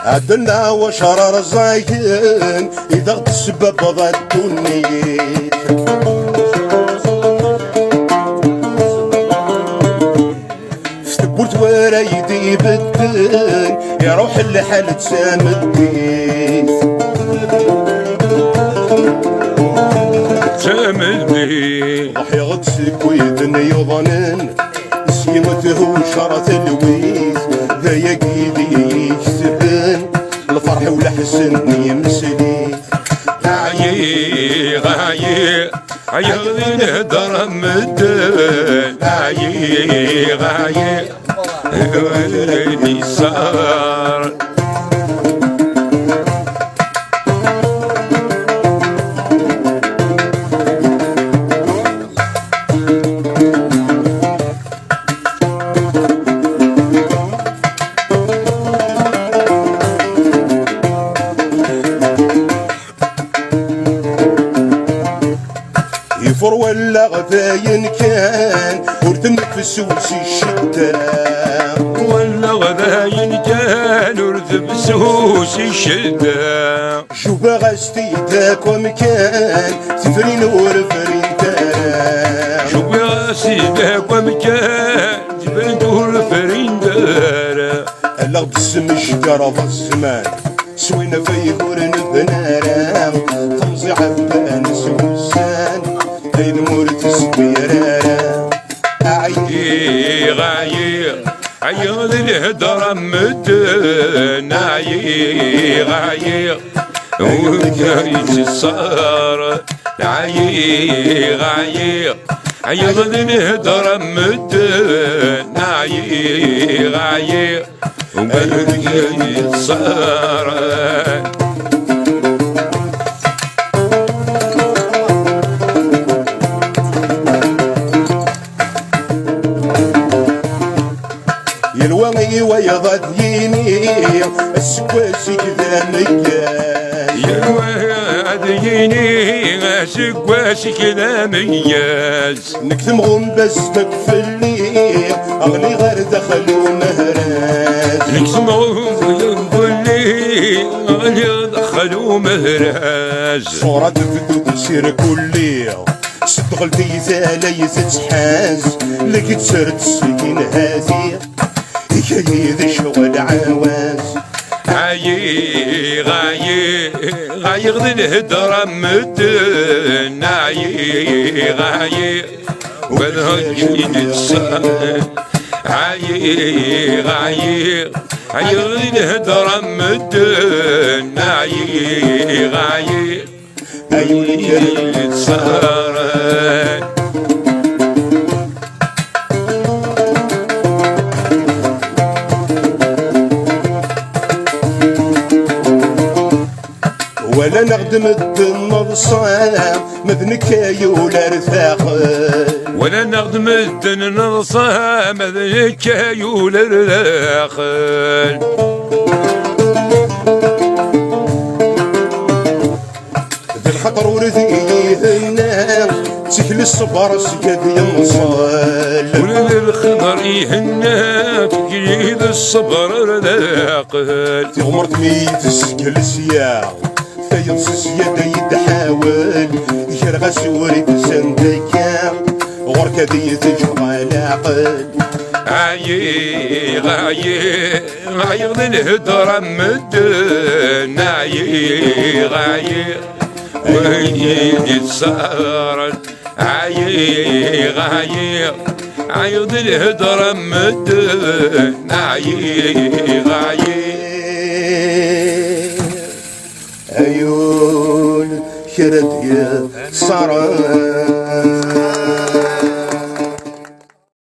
عدلنا وشرر الزاين إذا تسبب ضدني فتبرت ورايدي بالدين يروح الحال تسامدني ضحي غدسك ويدني يظنن سيمته شرط الويث ذا يقيدي يكسبن الفرح والحزن يمسلي غايي غايي غايي نهدر مدن غايي غايي غايي صار يفر ولا غداين كان ورثنك في السوس الشدة ولا غداين كان ورث بسوس الشدة شو بغستي ذاك ومكان تفرين ورفرين دارا شو بغستي ذاك ومكان تفرين ورفرين دارا الأرض السمش قرض الزمان سوينا فيه ورنبنارا تمزي عبان سوسان هين مورت سبيرارا عيي غايي عيض الهدر مدن عيي غايي وكايت الصار عيي غايي عيض الهدر مدن عيي غايي وكايت الصار يلواني ويضاد ييني السكواسي كذا مياز يلواني ييني السكواسي كذا مياز نكتم غنبس تكفلي أغلي غير دخل ومهراز نكتم غنبلي أغلي دخل ومهراز صورة تبدو تسير كلي صدق البيزة ليس تحاز لقيت سرت السكين هذي يكيد شغل عواز عيي غايي غايي غدي الهدرة مدن عيي غايي والهجين الصار عيي غايي عيي غدي الهدرة مدن عيي غايي عيي الصار ولا نخدم النصام مذنك يولا رثاخل ولا نخدم النصام مذنك يولا رثاخل ذي الخطر ورثيهنا تكل الصبر سكاد ينصال ولذي الخضر يهنا تكل الصبر رثاخل تغمرت ميت سكل سياق ينصص يدا يتحاول يشرغ سوري بسندكا غورك دي تجمع العقل عيي غايي غايي غدي الهدرة مدن عيي غايي ويدي تصارن عيي غايي عيي غدي الهدرة مدن عيي غايي عيون شرد يا صرا